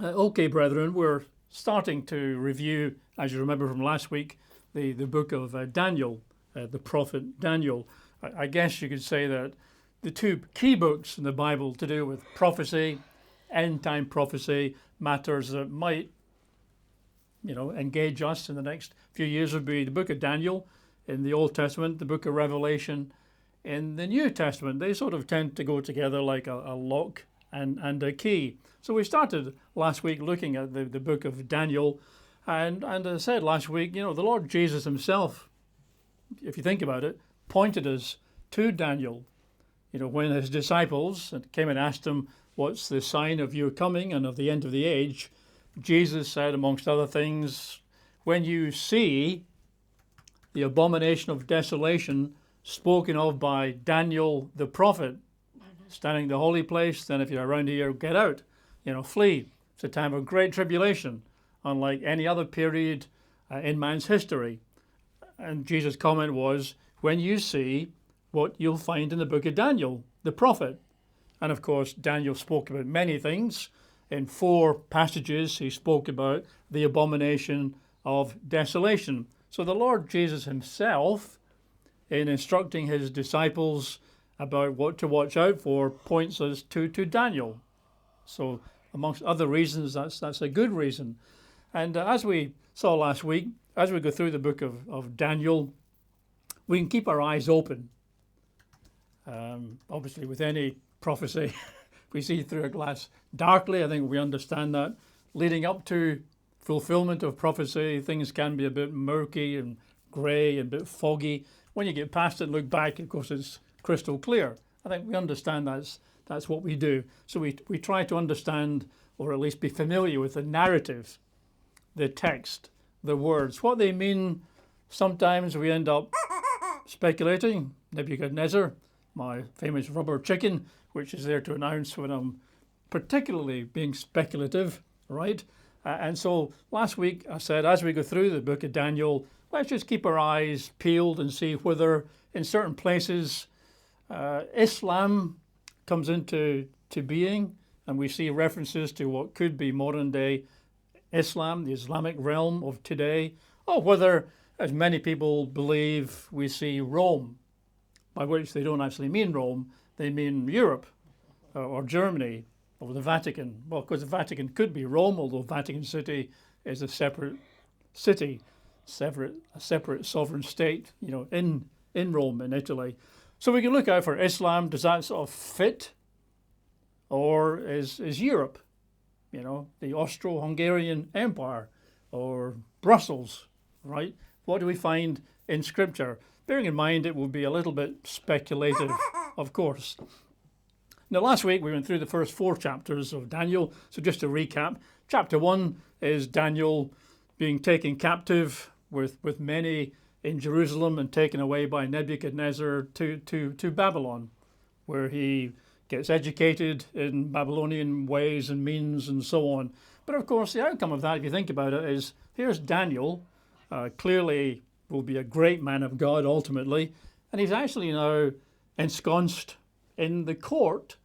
Okay, brethren, we're starting to review, as you remember from last week, the book of Daniel, the prophet Daniel. I guess you could say that the two key books in the Bible to do with prophecy, end time prophecy, matters that might, engage us in the next few years would be the book of Daniel in the Old Testament, the book of Revelation in the New Testament. They sort of tend to go together like a lock and a key. So we started last week looking at the book of Daniel, and as I said last week, the Lord Jesus himself, if you think about it, pointed us to Daniel. When his disciples came and asked him, what's the sign of your coming and of the end of the age? Jesus said, amongst other things, when you see the abomination of desolation spoken of by Daniel the prophet, standing in the holy place, then if you're around here, get out, flee. It's a time of great tribulation, unlike any other period in man's history. And Jesus' comment was, when you see what you'll find in the book of Daniel, the prophet. And of course, Daniel spoke about many things. In 4 passages, he spoke about the abomination of desolation. So the Lord Jesus himself, in instructing his disciples about what to watch out for, points us to Daniel. So amongst other reasons, that's a good reason. And as we saw last week, as we go through the book of Daniel, we can keep our eyes open. Obviously, with any prophecy, we see through a glass darkly. I think we understand that. Leading up to fulfillment of prophecy, things can be a bit murky and grey and a bit foggy. When you get past it and look back, of course, it's crystal clear. I think we understand that's what we do. So we try to understand, or at least be familiar with the narrative, the text, the words, what they mean. Sometimes we end up speculating. Nebuchadnezzar, my famous rubber chicken, which is there to announce when I'm particularly being speculative, right? And so last week I said, as we go through the book of Daniel, let's just keep our eyes peeled and see whether in certain places Islam comes into being, and we see references to what could be modern day Islam, the Islamic realm of today, or whether, as many people believe, we see Rome, by which they don't actually mean Rome, they mean Europe or Germany or the Vatican. Well, of course, the Vatican could be Rome, although Vatican City is a separate city, a separate sovereign state, in Rome, in Italy. So we can look out for Islam. Does that sort of fit? Or is Europe, the Austro-Hungarian Empire or Brussels, right? What do we find in Scripture? Bearing in mind it will be a little bit speculative, of course. Now, last week we went through the first 4 chapters of Daniel. So just to recap, chapter 1 is Daniel being taken captive with many in Jerusalem and taken away by Nebuchadnezzar to Babylon, where he gets educated in Babylonian ways and means and so on. But of course, the outcome of that, if you think about it, is here's Daniel, clearly will be a great man of God ultimately, and he's actually now ensconced in the court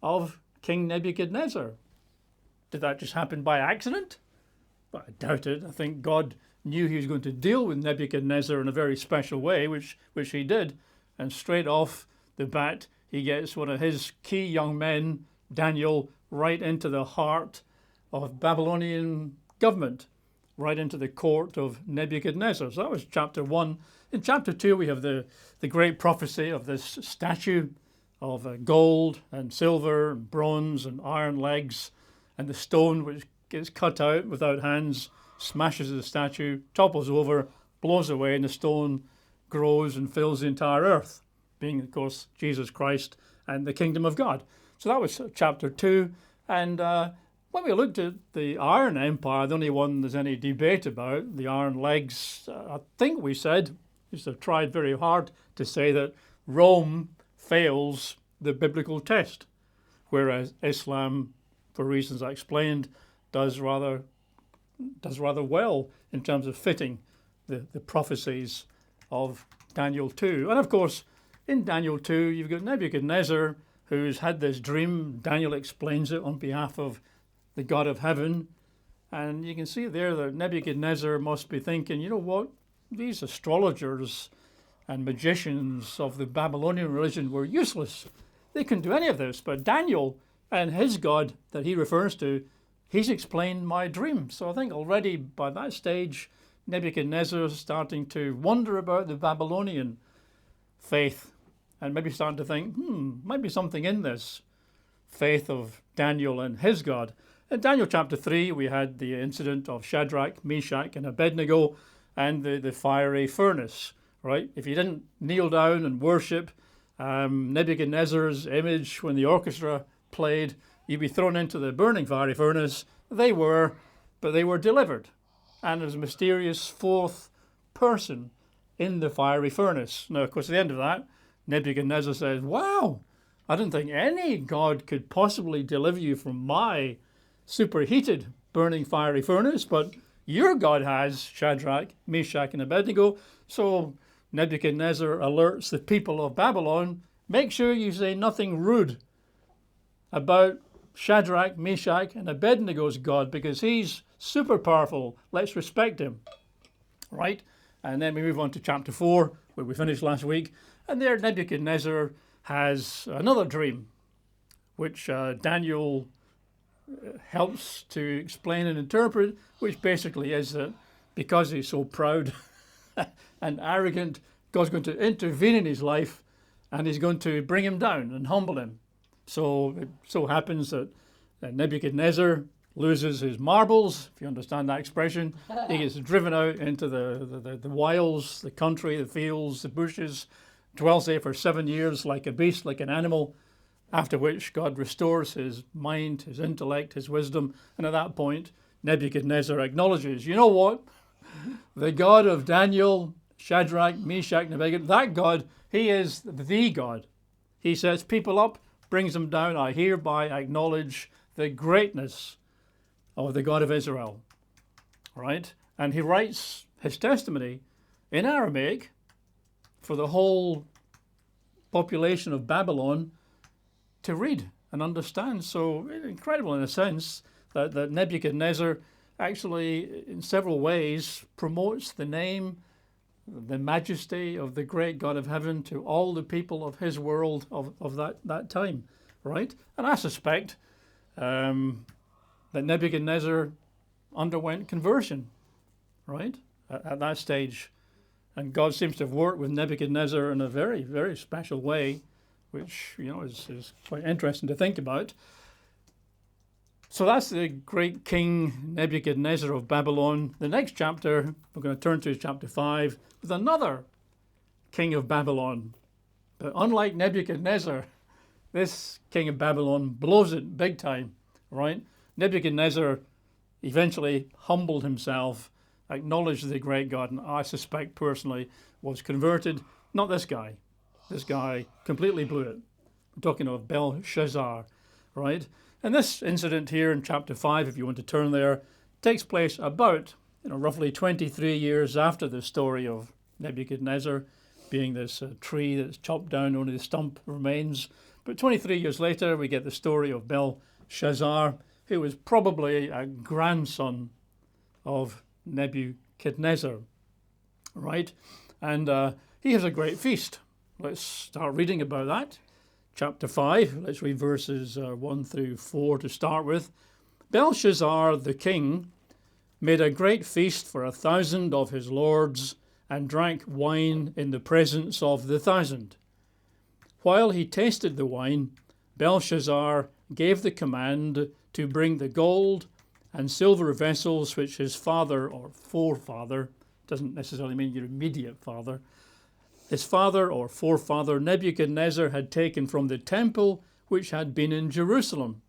of King Nebuchadnezzar. Did that just happen by accident? Well, I doubt it. I think God knew he was going to deal with Nebuchadnezzar in a very special way, which he did, and straight off the bat he gets one of his key young men, Daniel, right into the heart of Babylonian government, right into the court of Nebuchadnezzar. So that was chapter 1. In chapter 2 we have the great prophecy of this statue of gold and silver and bronze and iron legs, and the stone which gets cut out without hands smashes the statue, topples over, blows away, and the stone grows and fills the entire earth, being, of course, Jesus Christ and the kingdom of God. So that was chapter 2. And when we looked at the Iron Empire, the only one there's any debate about, the iron legs, I think we said, we have tried very hard to say that Rome fails the biblical test, whereas Islam, for reasons I explained, does rather well in terms of fitting the prophecies of Daniel 2. And of course, in Daniel 2, you've got Nebuchadnezzar, who's had this dream. Daniel explains it on behalf of the God of heaven. And you can see there that Nebuchadnezzar must be thinking, you know what, these astrologers and magicians of the Babylonian religion were useless. They couldn't do any of this. But Daniel and his God that he refers to, he's explained my dream. So I think already by that stage, Nebuchadnezzar is starting to wonder about the Babylonian faith and maybe starting to think, might be something in this faith of Daniel and his God. In Daniel chapter 3, we had the incident of Shadrach, Meshach, and Abednego and the fiery furnace, right? If you didn't kneel down and worship Nebuchadnezzar's image when the orchestra played, you'd be thrown into the burning fiery furnace. They were, but they were delivered. And there's a mysterious fourth person in the fiery furnace. Now, of course, at the end of that, Nebuchadnezzar says, wow, I didn't think any God could possibly deliver you from my superheated burning fiery furnace, but your God has, Shadrach, Meshach, and Abednego. So Nebuchadnezzar alerts the people of Babylon, make sure you say nothing rude about Shadrach, Meshach, and Abednego's God, because he's super powerful. Let's respect him, right? And then we move on to chapter 4, where we finished last week. And there Nebuchadnezzar has another dream, which Daniel helps to explain and interpret, which basically is that because he's so proud and arrogant, God's going to intervene in his life and he's going to bring him down and humble him. So it so happens that Nebuchadnezzar loses his marbles, if you understand that expression. He gets driven out into the wilds, the country, the fields, the bushes, dwells there for 7 years like a beast, like an animal, after which God restores his mind, his intellect, his wisdom. And at that point, Nebuchadnezzar acknowledges, you know what? The God of Daniel, Shadrach, Meshach, and Abednego, that God, he is the God. He sets people up, brings them down. I hereby acknowledge the greatness of the God of Israel. Right? And he writes his testimony in Aramaic for the whole population of Babylon to read and understand. So incredible in a sense that Nebuchadnezzar actually in several ways promotes the name, the majesty of the great God of heaven to all the people of his world of that time, right? And I suspect that Nebuchadnezzar underwent conversion, right, at that stage. And God seems to have worked with Nebuchadnezzar in a very, very special way, which, you know, is quite interesting to think about. So that's the great king Nebuchadnezzar of Babylon. The next chapter we're going to turn to is chapter 5 with another king of Babylon. But unlike Nebuchadnezzar, this king of Babylon blows it big time, right? Nebuchadnezzar eventually humbled himself, acknowledged the great God, and I suspect personally was converted. Not this guy. This guy completely blew it. I'm talking of Belshazzar, right? And this incident here in chapter 5, if you want to turn there, takes place about, roughly 23 years after the story of Nebuchadnezzar being this tree that's chopped down, only the stump remains. But 23 years later, we get the story of Belshazzar, who was probably a grandson of Nebuchadnezzar, right? And he has a great feast. Let's start reading about that. Chapter 5, let's read verses 1 through 4 to start with. Belshazzar the king made a great feast for 1,000 of his lords and drank wine in the presence of the 1,000. While he tasted the wine, Belshazzar gave the command to bring the gold and silver vessels which his father or forefather, doesn't necessarily mean your immediate father, his father or forefather Nebuchadnezzar had taken from the temple which had been in Jerusalem,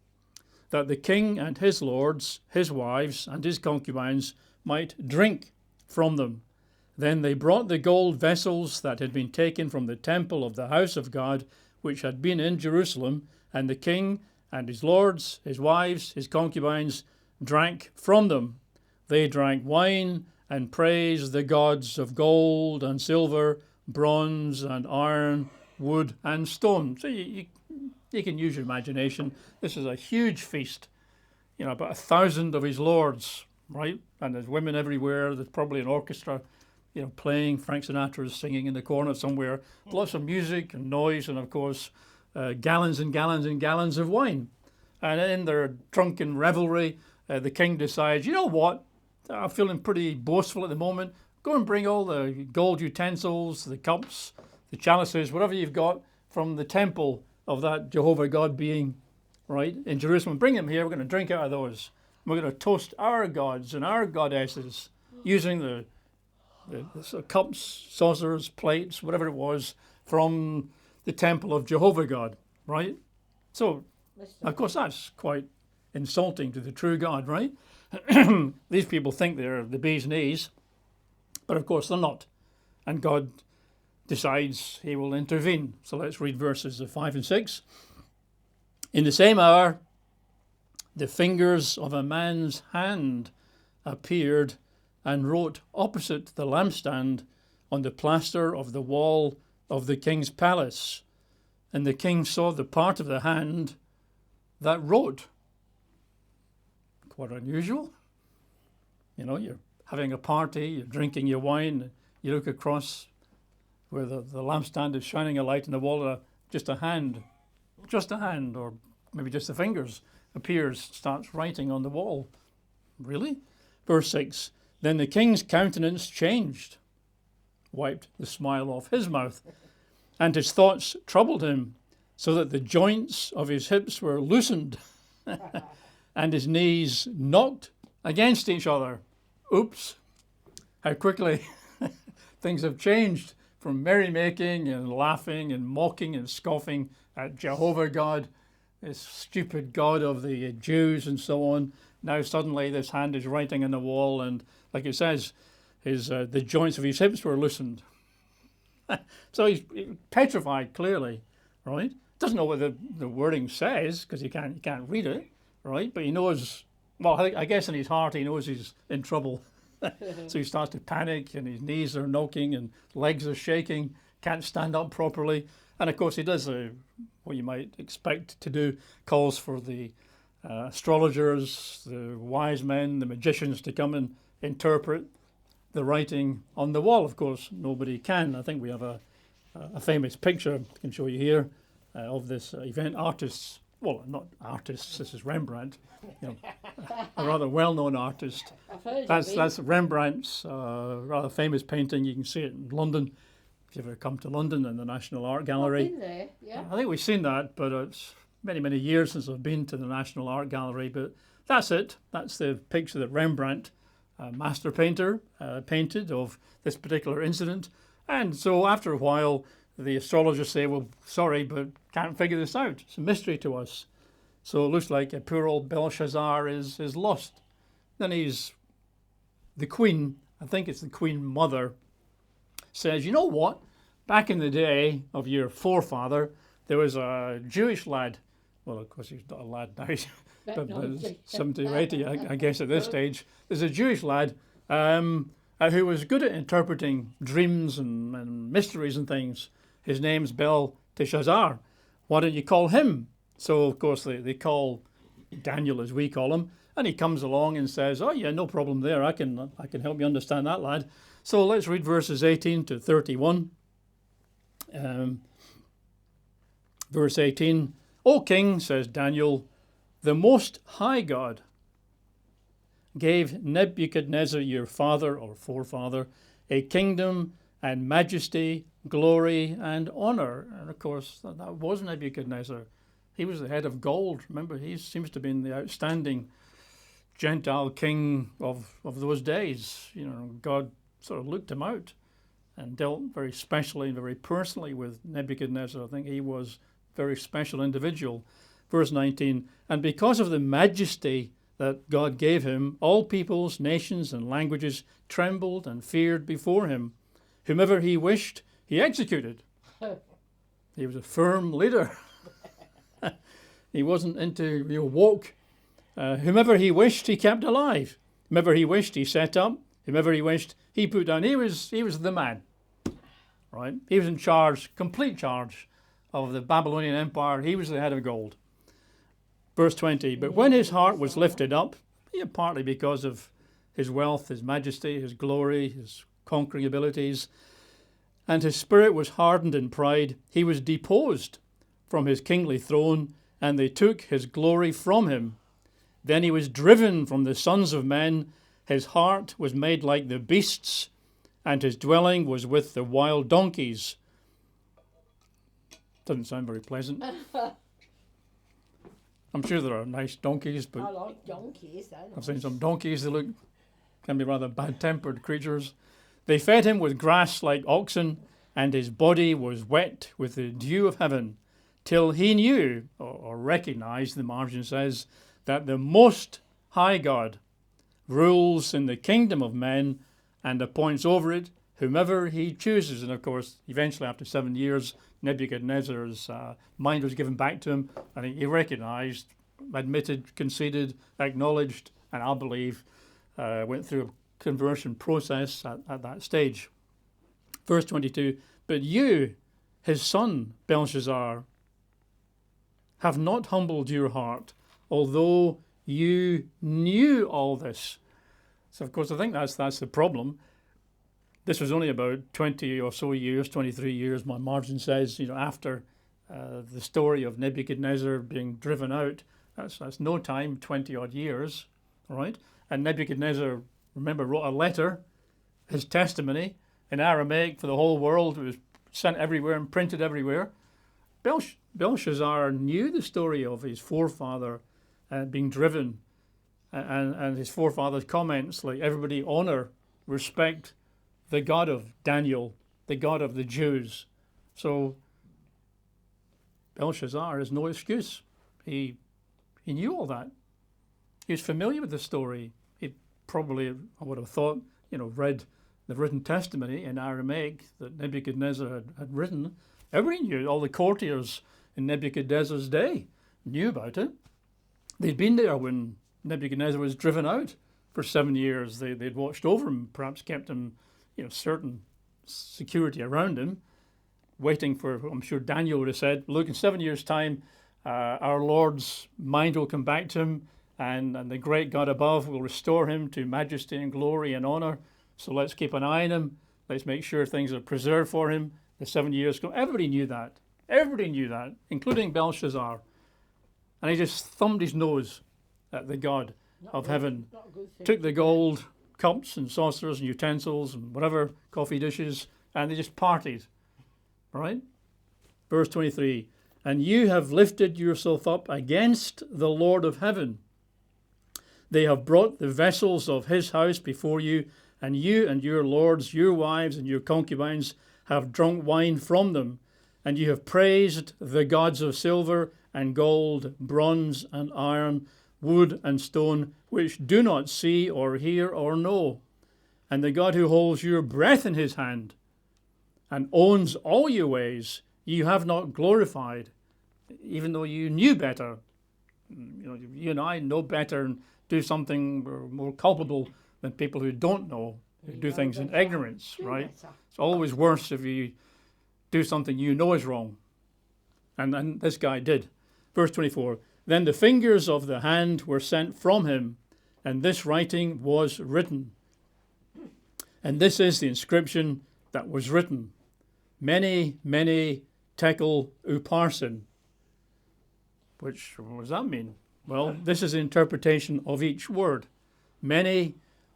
that the king and his lords, his wives, and his concubines might drink from them. Then they brought the gold vessels that had been taken from the temple of the house of God, which had been in Jerusalem, and the king and his lords, his wives, his concubines, drank from them. They drank wine and praised the gods of gold and silver, bronze and iron, wood and stone. So you can use your imagination. This is a huge feast. about 1,000 of his lords, right? And there's women everywhere. There's probably an orchestra, playing. Frank Sinatra is singing in the corner somewhere. Lots of music and noise, and of course, gallons and gallons and gallons of wine. And in their drunken revelry, the king decides, you know what? I'm feeling pretty boastful at the moment. Go and bring all the gold utensils, the cups, the chalices, whatever you've got from the temple of that Jehovah God being, right, in Jerusalem. Bring them here. We're going to drink out of those. We're going to toast our gods and our goddesses using the cups, saucers, plates, whatever it was, from the temple of Jehovah God, right? So, of course, that's quite insulting to the true God, right? These people think they're the bee's knees, but of course they're not. And God decides he will intervene. So let's read verses 5 and 6. In the same hour, the fingers of a man's hand appeared and wrote opposite the lampstand on the plaster of the wall of the king's palace. And the king saw the part of the hand that wrote. Quite unusual. You're having a party, you're drinking your wine, you look across where the lampstand is shining a light in the wall, just a hand, or maybe just the fingers appears, starts writing on the wall. Really? Verse 6, then the king's countenance changed, wiped the smile off his mouth, and his thoughts troubled him, so that the joints of his hips were loosened, and his knees knocked against each other. Oops, how quickly things have changed from merrymaking and laughing and mocking and scoffing at Jehovah God, this stupid God of the Jews and so on. Now suddenly this hand is writing on the wall, and like it says, the joints of his hips were loosened. So he's petrified, clearly, right? Doesn't know what the wording says because he can't read it, right? But he knows. Well, I guess in his heart he knows he's in trouble. So he starts to panic, and his knees are knocking, and legs are shaking. Can't stand up properly, and of course he does what you might expect to do. Calls for the astrologers, the wise men, the magicians to come and interpret the writing on the wall. Of course, nobody can. I think we have a famous picture I can show you here of this event. Artists, well, not artists. This is Rembrandt, a rather well-known artist. That's Rembrandt's rather famous painting. You can see it in London. If you ever come to London in the National Art Gallery, I've been there, yeah. I think we've seen that, but it's many years since I've been to the National Art Gallery. But that's it. That's the picture that Rembrandt, a master painter, painted of this particular incident. And so after a while, the astrologers say, well, sorry, but can't figure this out. It's a mystery to us. So it looks like a poor old Belshazzar is lost. Then the queen, I think it's the queen mother, says, you know what? Back in the day of your forefather, there was a Jewish lad. Well, of course, he's not a lad now, but 70 or 80, I guess, at this stage. There's a Jewish lad who was good at interpreting dreams and mysteries and things. His name's Belshazzar. Why don't you call him? So, of course, they call Daniel, as we call him, and he comes along and says, oh, yeah, no problem there. I can help you understand that, lad. So let's read verses 18 to 31. Verse 18, O king, says Daniel, the Most High God gave Nebuchadnezzar, your father or forefather, a kingdom and majesty, glory and honor. And of course, that was Nebuchadnezzar. He was the head of gold. Remember, he seems to have been the outstanding Gentile king of those days. God sort of looked him out and dealt very specially and very personally with Nebuchadnezzar. I think he was a very special individual. Verse 19, and because of the majesty that God gave him, all peoples, nations, and languages trembled and feared before him. Whomever he wished, he executed. He was a firm leader. He wasn't into woke. Whomever he wished, he kept alive. Whomever he wished, he set up. Whomever he wished, he put down. He was the man, right? He was in charge, complete charge of the Babylonian Empire. He was the head of gold. Verse 20, but when his heart was lifted up, partly because of his wealth, his majesty, his glory, his conquering abilities, and his spirit was hardened in pride, he was deposed from his kingly throne, and they took his glory from him. Then he was driven from the sons of men, his heart was made like the beasts, and his dwelling was with the wild donkeys. Doesn't sound very pleasant. I'm sure there are nice donkeys, but I like donkeys. I've seen some donkeys that can be rather bad-tempered creatures. They fed him with grass like oxen, and his body was wet with the dew of heaven, till he knew, or recognized, the margin says, that the Most High God rules in the kingdom of men and appoints over it whomever he chooses. And of course, eventually after 7 years, Nebuchadnezzar's mind was given back to him. I think he recognized, admitted, conceded, acknowledged, and I believe went through a conversion process at that stage. Verse 22, but you, his son, Belshazzar, have not humbled your heart, although you knew all this. So, of course, I think that's the problem. This was only about 20 or so years, 23 years, my margin says, after the story of Nebuchadnezzar being driven out. That's no time, 20-odd years, all right? And Nebuchadnezzar, remember, wrote a letter, his testimony, in Aramaic for the whole world. It was sent everywhere and printed everywhere. Belshazzar knew the story of his forefather being driven, and his forefather's comments like, everybody honor, respect the God of Daniel, the God of the Jews. So Belshazzar has no excuse. He knew all that. He was familiar with the story. He probably, I would have thought, read the written testimony in Aramaic that Nebuchadnezzar had written. Everybody knew. All the courtiers in Nebuchadnezzar's day knew about it. They'd been there when Nebuchadnezzar was driven out for 7 years. They'd watched over him, perhaps kept him, certain security around him, waiting for, I'm sure Daniel would have said, look, in 7 years' time, our Lord's mind will come back to him, and the great God above will restore him to majesty and glory and honor. So let's keep an eye on him. Let's make sure things are preserved for him. The 7 years go. Everybody knew that. Everybody knew that, including Belshazzar. And he just thumbed his nose at the God of heaven, took the gold cups and saucers and utensils and whatever, coffee dishes, and they just partied. Right? Verse 23, and you have lifted yourself up against the Lord of heaven. They have brought the vessels of his house before you and your lords, your wives, and your concubines have drunk wine from them, and you have praised the gods of silver and gold, bronze and iron, wood and stone, which do not see or hear or know. And the God who holds your breath in his hand and owns all your ways, you have not glorified, even though you knew better. You and I know better and do something more culpable than people who don't know, who do things in ignorance, right? It's always worse if you do something you know is wrong. And this guy did. Verse 24, then the fingers of the hand were sent from him, and this writing was written. And this is the inscription that was written. Many, many tekel uparsin. Which, what does that mean? Well, this is the interpretation of each word. Many,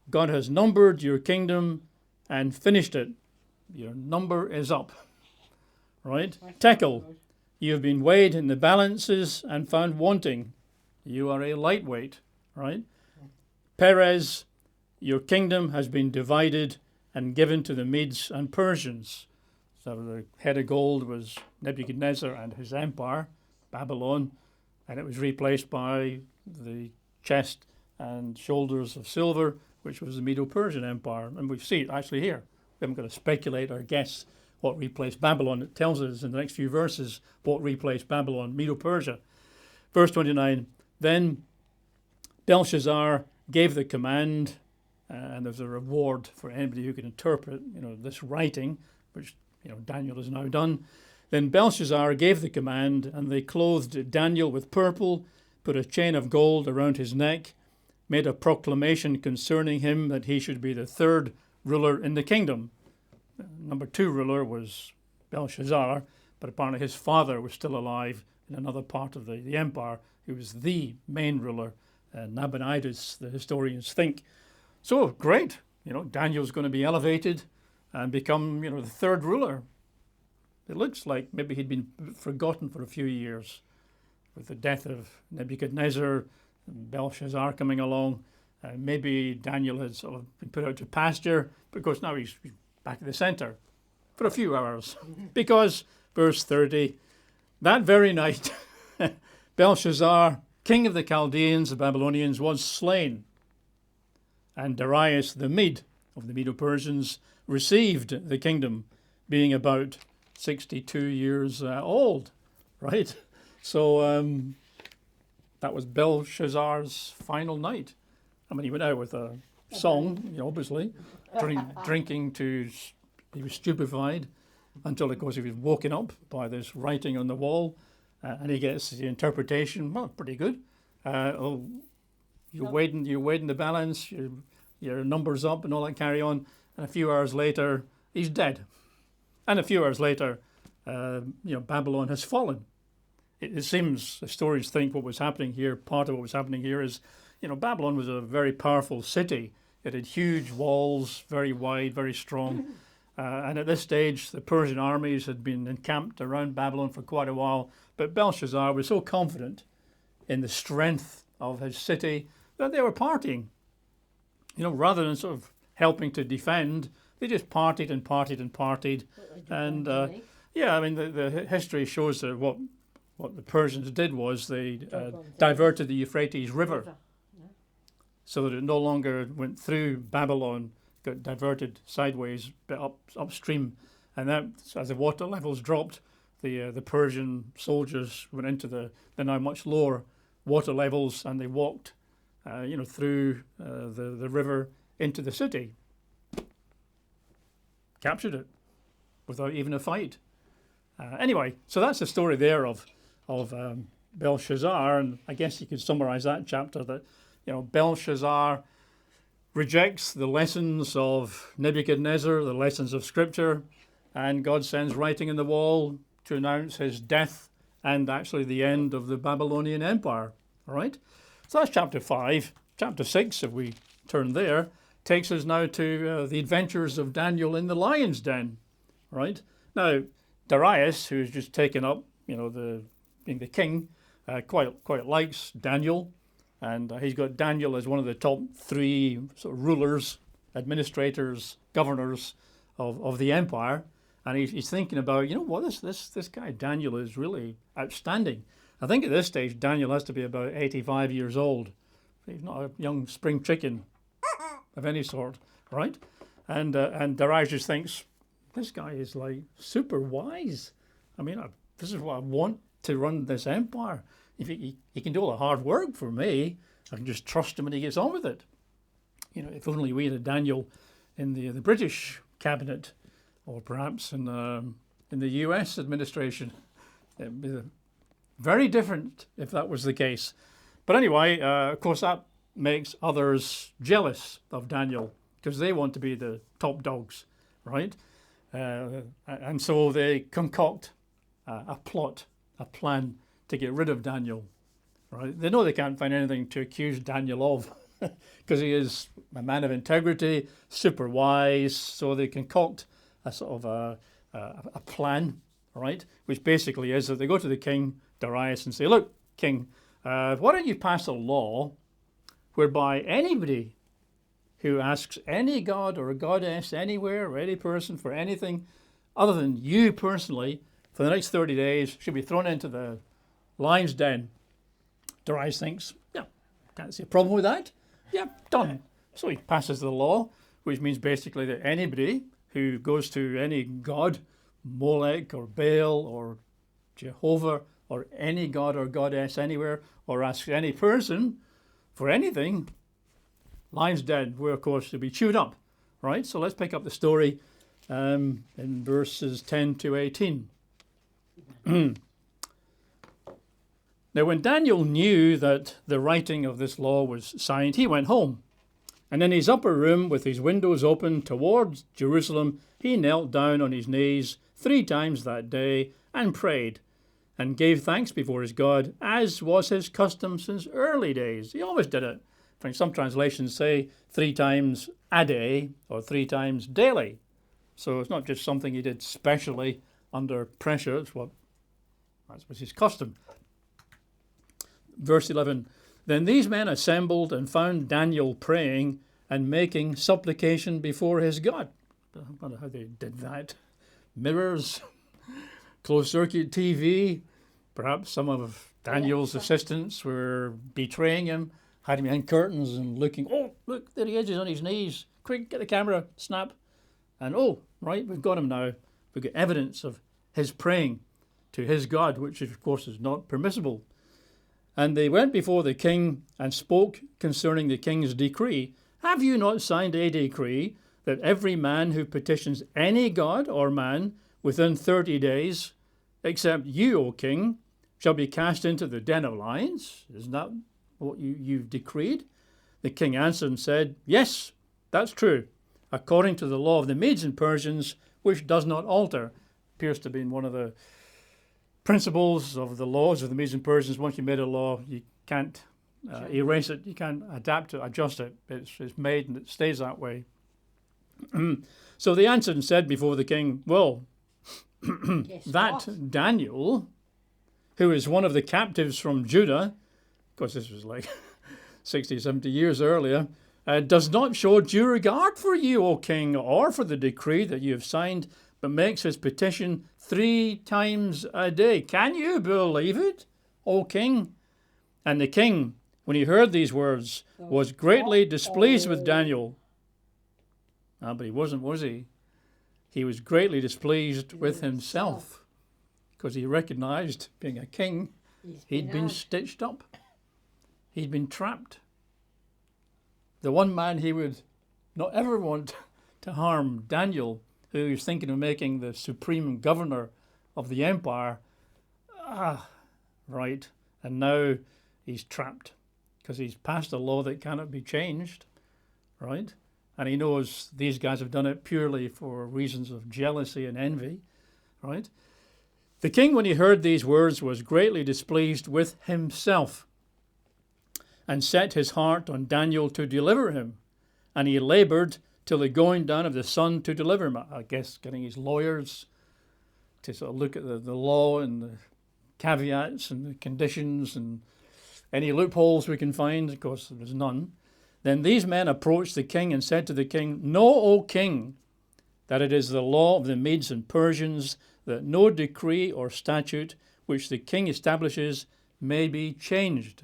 God has numbered your kingdom and finished it. Your number is up. Right? Tekel, you have been weighed in the balances and found wanting. You are a lightweight. Right? Perez, your kingdom has been divided and given to the Medes and Persians. So the head of gold was Nebuchadnezzar and his empire, Babylon, and it was replaced by the chest and shoulders of silver, which was the MEDO-PERSIan Empire. And we see it actually here. We haven't got to speculate or guess what replaced Babylon. It tells us in the next few verses what replaced Babylon, MEDO-PERSIA. Verse 29, then Belshazzar gave the command, and there's a reward for anybody who can interpret, this writing, which, Daniel has now done. Then Belshazzar gave the command, and they clothed Daniel with purple. put a chain of gold around his neck, made a proclamation concerning him that he should be the third ruler in the kingdom. Number 2 ruler was Belshazzar, but apparently his father was still alive in another part of the empire. He was the main ruler, Nabonidus, the historians think. So great, Daniel's going to be elevated and become, the third ruler. It looks like maybe he'd been forgotten for a few years with the death of Nebuchadnezzar and Belshazzar coming along. Maybe Daniel had sort of been put out to pasture, because now he's back at the center for a few hours. Because, verse 30, that very night, Belshazzar, king of the Chaldeans, the Babylonians, was slain, and Darius the Mede of the Medo-Persians received the kingdom, being about 62 years old, right? So that was Belshazzar's final night. I mean, he went out with a song, obviously, drinking to, he was stupefied, until, of course, he was woken up by this writing on the wall, and he gets the interpretation. Well, pretty good. You're weighing the balance, your numbers up and all that, carry on. And a few hours later, he's dead. And a few hours later, Babylon has fallen. It seems historians think what was happening here, part of what was happening here is, Babylon was a very powerful city. It had huge walls, very wide, very strong. And at this stage, the Persian armies had been encamped around Babylon for quite a while. But Belshazzar was so confident in the strength of his city that they were partying. Rather than sort of helping to defend, they just partied and partied and partied. And the history shows that what the Persians did was they diverted the Euphrates River so that it no longer went through Babylon, got diverted sideways, but upstream. And that, as the water levels dropped, the Persian soldiers went into the now much lower water levels, and they walked through the river into the city. Captured it without even a fight. Anyway, so that's the story there of Belshazzar, and I guess you could summarize that chapter that, Belshazzar rejects the lessons of Nebuchadnezzar, the lessons of Scripture, and God sends writing in the wall to announce his death and actually the end of the Babylonian Empire. All right? So that's chapter 5. Chapter 6, if we turn there, takes us now to the adventures of Daniel in the lion's den. Right? Now, Darius, who's just taken up, being the king, quite likes Daniel. And he's got Daniel as one of the top 3 sort of rulers, administrators, governors of the empire. And he's thinking about, this guy Daniel is really outstanding. I think at this stage, Daniel has to be about 85 years old. He's not a young spring chicken of any sort, right? And Darius just thinks, this guy is like super wise. I mean, this is what I want to run this empire. If he can do all the hard work for me, I can just trust him and he gets on with it. If only we had a Daniel in the British cabinet, or perhaps in the US administration. It'd be very different if that was the case. But anyway, of course, that makes others jealous of Daniel because they want to be the top dogs, right? And so they concoct a plot, a plan to get rid of Daniel, right? They know they can't find anything to accuse Daniel of because he is a man of integrity, super wise. So they concoct a sort of a plan, right? Which basically is that they go to the king, Darius, and say, look, king, why don't you pass a law whereby anybody who asks any god or a goddess anywhere or any person for anything other than you personally for the next 30 days should be thrown into the lion's den. Darius thinks, yeah, can't see a problem with that. Yeah, done. So he passes the law, which means basically that anybody who goes to any god, Molech or Baal or Jehovah or any god or goddess anywhere, or asks any person for anything, lion's den, where of course to be chewed up, right? So let's pick up the story in verses 10 to 18. Now, when Daniel knew that the writing of this law was signed, he went home. And in his upper room, with his windows open towards Jerusalem, he knelt down on his knees 3 times that day and prayed and gave thanks before his God, as was his custom since early days. He always did it. In fact, some translations say 3 times a day or 3 times daily. So it's not just something he did specially under pressure. That was his custom. Verse 11, then these men assembled and found Daniel praying and making supplication before his God. I wonder how they did that. Mirrors, closed-circuit TV. Perhaps some of Daniel's assistants were betraying him, hiding behind curtains and looking. Oh, look, there he is, he's on his knees. Quick, get the camera, snap. And oh, right, we've got him now. We've got evidence of his praying to his God, which of course is not permissible. And they went before the king and spoke concerning the king's decree. Have you not signed a decree that every man who petitions any god or man within 30 days, except you, O king, shall be cast into the den of lions? Isn't that what you've decreed? The king answered and said, yes, that's true, according to the law of the Medes and Persians, which does not alter. Appears to have been one of the principles of the laws of the Medes and Persians. Once you made a law, you can't erase it, you can't adapt it, adjust it. It's made and it stays that way. So they answered and said before the king, well, that Daniel, who is one of the captives from Judah, of course this was like 60, 70 years earlier, does not show due regard for you, O king, or for the decree that you have signed, but makes his petition 3 times a day. Can you believe it, O king? And the king, when he heard these words, was greatly displeased with Daniel. But he wasn't, was he? He was greatly displeased with himself, because he recognized, being a king, he'd been stitched up. He'd been trapped. The one man he would not ever want to harm, Daniel, who was thinking of making the supreme governor of the empire. Right. And now he's trapped because he's passed a law that cannot be changed, right? And he knows these guys have done it purely for reasons of jealousy and envy, right? The king, when he heard these words, was greatly displeased with himself and set his heart on Daniel to deliver him. And he labored till the going down of the sun to deliver him. I guess getting his lawyers to sort of look at the law and the caveats and the conditions and any loopholes we can find. Of course, there's none. Then these men approached the king and said to the king, know, O king, that it is the law of the Medes and Persians that no decree or statute which the king establishes may be changed.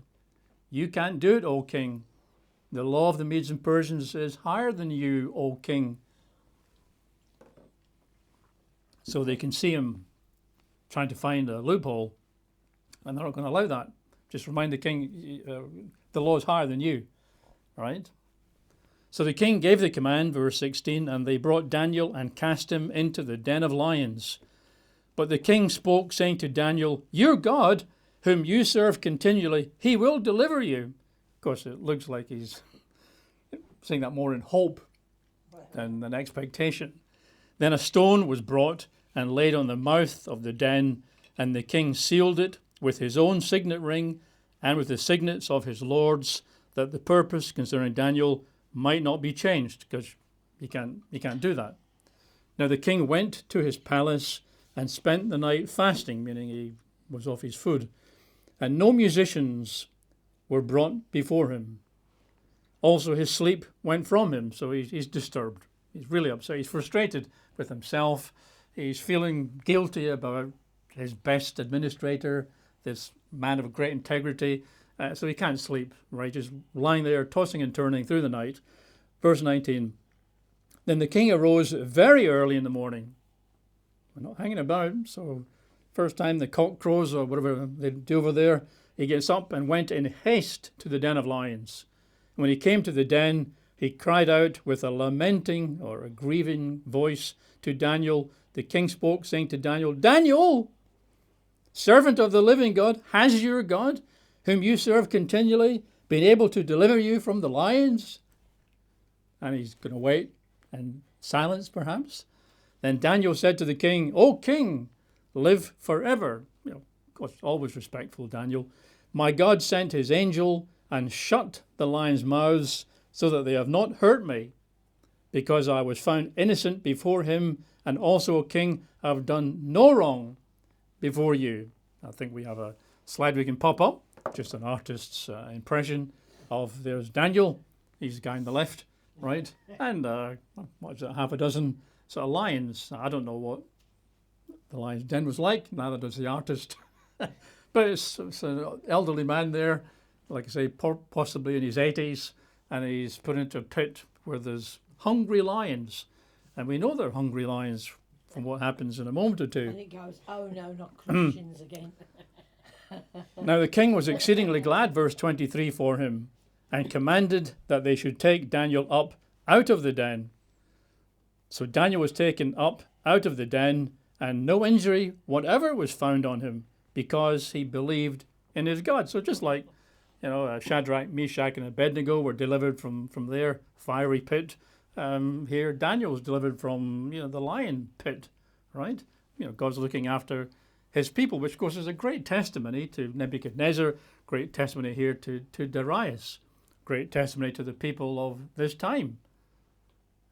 You can't do it, O king. The law of the Medes and Persians is higher than you, O king. So they can see him trying to find a loophole, and they're not going to allow that. Just remind the king, the law is higher than you, right? So the king gave the command, verse 16, and they brought Daniel and cast him into the den of lions. But the king spoke, saying to Daniel, your God, whom you serve continually, he will deliver you. Of course, it looks like he's saying that more in hope than expectation. Then a stone was brought and laid on the mouth of the den, and the king sealed it with his own signet ring and with the signets of his lords, that the purpose concerning Daniel might not be changed, because you can't do that. Now the king went to his palace and spent the night fasting, meaning he was off his food, and no musicians were brought before him. Also his sleep went from him, so he's disturbed. He's really upset. He's frustrated with himself. He's feeling guilty about his best administrator, this man of great integrity. So he can't sleep, right? Just lying there, tossing and turning through the night. Verse 19, then the king arose very early in the morning. We're not hanging about, so first time the cock crows or whatever they do over there, he gets up and went in haste to the den of lions. And when he came to the den, he cried out with a lamenting or a grieving voice to Daniel. The king spoke, saying to Daniel, Daniel, servant of the living God, has your God, whom you serve continually, been able to deliver you from the lions? And he's going to wait in silence, perhaps. Then Daniel said to the king, O king, live forever. Of course, always respectful, Daniel. My God sent his angel and shut the lions' mouths so that they have not hurt me, because I was found innocent before him, and also, O king, I have done no wrong before you. I think we have a slide we can pop up, just an artist's impression of there's Daniel. He's the guy on the left, right? And what is it, half a dozen sort of lions. I don't know what the lion's den was like, neither does the artist. But it's an elderly man there, like I say, possibly in his 80s, and he's put into a pit where there's hungry lions. And we know they're hungry lions from what happens in a moment or two. And it goes, oh no, not Christians again. Now the king was exceedingly glad, verse 23, for him, and commanded that they should take Daniel up out of the den. So Daniel was taken up out of the den, and no injury whatever was found on him, because he believed in his God. So just like, Shadrach, Meshach, and Abednego were delivered from their fiery pit, here Daniel was delivered from the lion pit, right? God's looking after his people, which of course is a great testimony to Nebuchadnezzar, great testimony here to Darius, great testimony to the people of this time,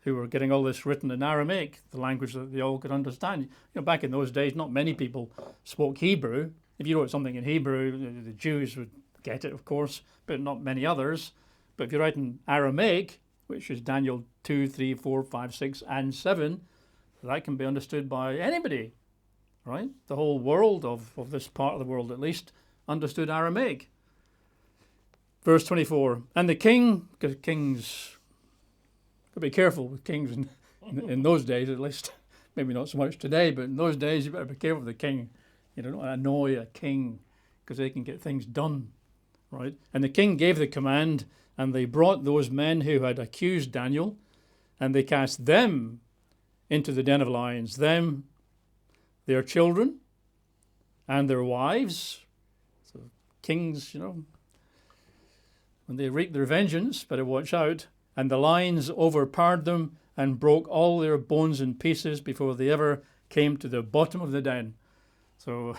who were getting all this written in Aramaic, the language that they all could understand. Back in those days, not many people spoke Hebrew. If you wrote something in Hebrew, the Jews would get it, of course, but not many others. But if you write in Aramaic, which is Daniel 2, 3, 4, 5, 6, and 7, that can be understood by anybody, right? The whole world of this part of the world, at least, understood Aramaic. Verse 24, and the king, because kings, got to be careful with kings in those days, at least, maybe not so much today, but in those days you better be careful with the king. You don't want to annoy a king, because they can get things done, right? And the king gave the command, and they brought those men who had accused Daniel, and they cast them into the den of lions, them, their children, and their wives. So kings, when they wreak their vengeance, better watch out. And the lions overpowered them and broke all their bones in pieces before they ever came to the bottom of the den. So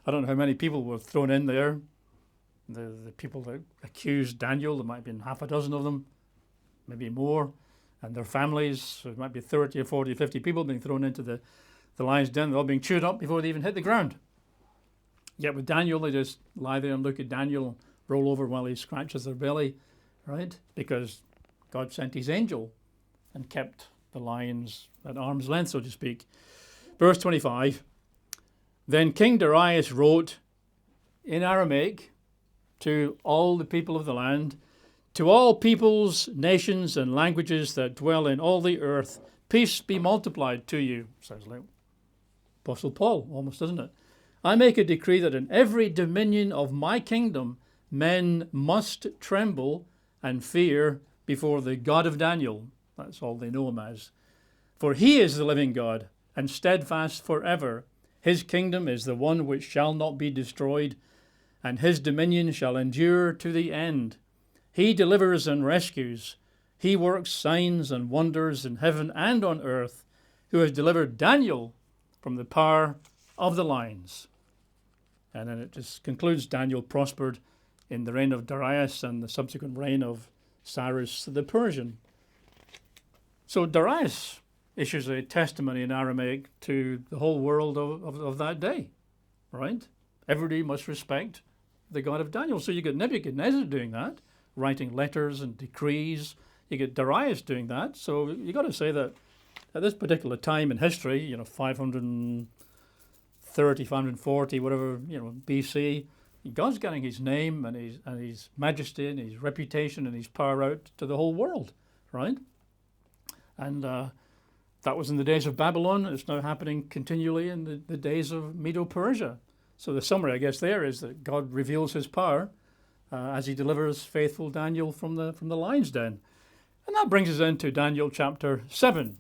I don't know how many people were thrown in there. The people that accused Daniel, there might have been half a dozen of them, maybe more, and their families. So it might be 30 or 40 or 50 people being thrown into the lion's den. They're all being chewed up before they even hit the ground. Yet with Daniel, they just lie there and look at Daniel and roll over while he scratches their belly, right? Because God sent his angel and kept the lions at arm's length, so to speak. Verse 25, then King Darius wrote in Aramaic to all the people of the land, to all peoples, nations, and languages that dwell in all the earth, peace be multiplied to you. Sounds like Apostle Paul, almost, doesn't it? I make a decree that in every dominion of my kingdom, men must tremble and fear before the God of Daniel. That's all they know him as. For he is the living God and steadfast forever. His kingdom is the one which shall not be destroyed, and his dominion shall endure to the end. He delivers and rescues. He works signs and wonders in heaven and on earth, who has delivered Daniel from the power of the lions. And then it just concludes, Daniel prospered in the reign of Darius and the subsequent reign of Cyrus the Persian. So Darius issues a testimony in Aramaic to the whole world of that day, right? Everybody must respect the God of Daniel. So you get Nebuchadnezzar doing that, writing letters and decrees. You get Darius doing that. So you got to say that at this particular time in history, 530, 540, whatever, BC, God's getting his name and his majesty and his reputation and his power out to the whole world, right? And that was in the days of Babylon. It's now happening continually in the days of MEDO-PERSIA. So the summary, I guess, there is that God reveals his power as he delivers faithful Daniel from the lion's den. And that brings us into Daniel chapter 7,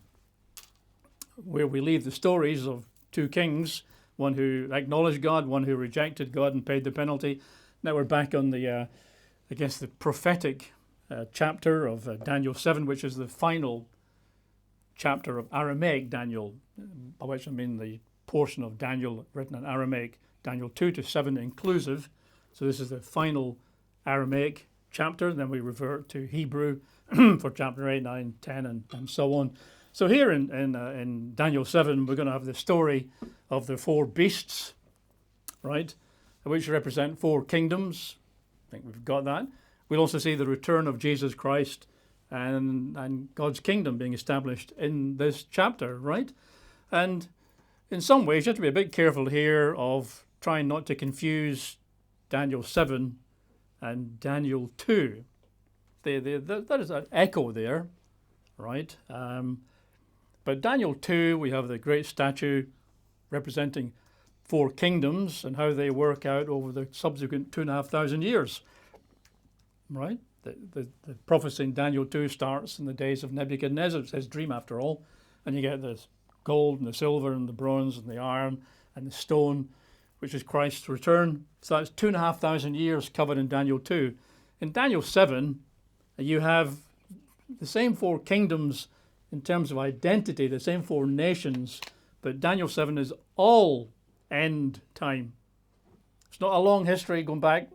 where we leave the stories of two kings one who acknowledged God, one who rejected God and paid the penalty. Now we're back on the prophetic chapter of Daniel 7, which is the final chapter of Aramaic Daniel, by which I mean the portion of Daniel written in Aramaic, Daniel 2 to 7 inclusive. So this is the final Aramaic chapter. Then we revert to Hebrew for chapter 8, 9, 10, and so on. So here in Daniel 7, we're going to have the story of the four beasts, right, which represent four kingdoms. I think we've got that. We'll also see the return of Jesus Christ and God's kingdom being established in this chapter, right? And in some ways, you have to be a bit careful here of trying not to confuse Daniel 7 and Daniel 2. That is an echo there, right? But Daniel 2, we have the great statue representing four kingdoms and how they work out over the subsequent 2,500 years, right? The prophecy in Daniel 2 starts in the days of Nebuchadnezzar. It's his dream after all. And you get the gold and the silver and the bronze and the iron and the stone, which is Christ's return. So that's 2,500 years covered in Daniel 2. In Daniel 7, you have the same four kingdoms in terms of identity, the same four nations, but Daniel 7 is all end time. It's not a long history going back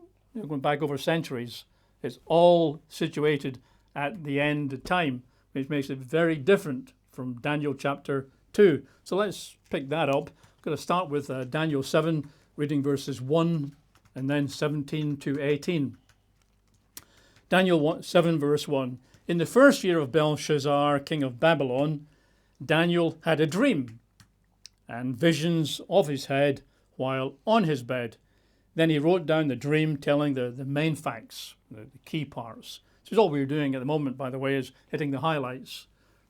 over centuries. It's all situated at the end of time, which makes it very different from Daniel chapter 2. So let's pick that up. I'm going to start with Daniel 7, reading verses 1 and then 17 to 18. Daniel 7, verse 1. In the first year of Belshazzar, king of Babylon, Daniel had a dream and visions of his head while on his bed. Then he wrote down the dream, telling the main facts, the key parts. This is all we're doing at the moment, by the way, is hitting the highlights.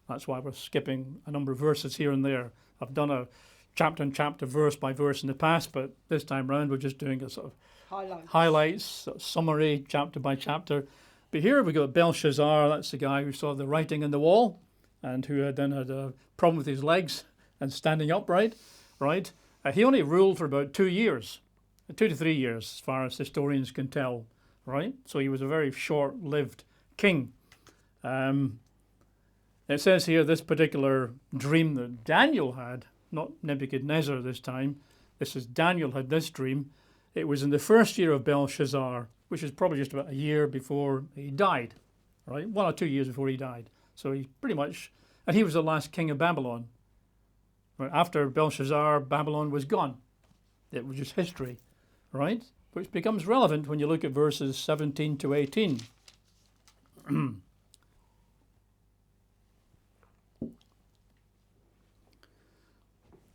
That's why we're skipping a number of verses here and there. I've done a chapter and chapter, verse by verse in the past, but this time round we're just doing a sort of highlights sort of summary, chapter by chapter. But here we got Belshazzar. That's the guy who saw the writing on the wall and who then had a problem with his legs and standing upright, right? He only ruled for about 2 years. 2 to 3 years, as far as historians can tell, right? So he was a very short-lived king. It says here this particular dream that Daniel had, not Nebuchadnezzar this time. This is Daniel had this dream. It was in the first year of Belshazzar, which is probably just about a year before he died, right? 1 or 2 years before he died. So he's pretty much, and he was the last king of Babylon. Right? After Belshazzar, Babylon was gone. It was just history. Right? Which becomes relevant when you look at verses 17 to 18.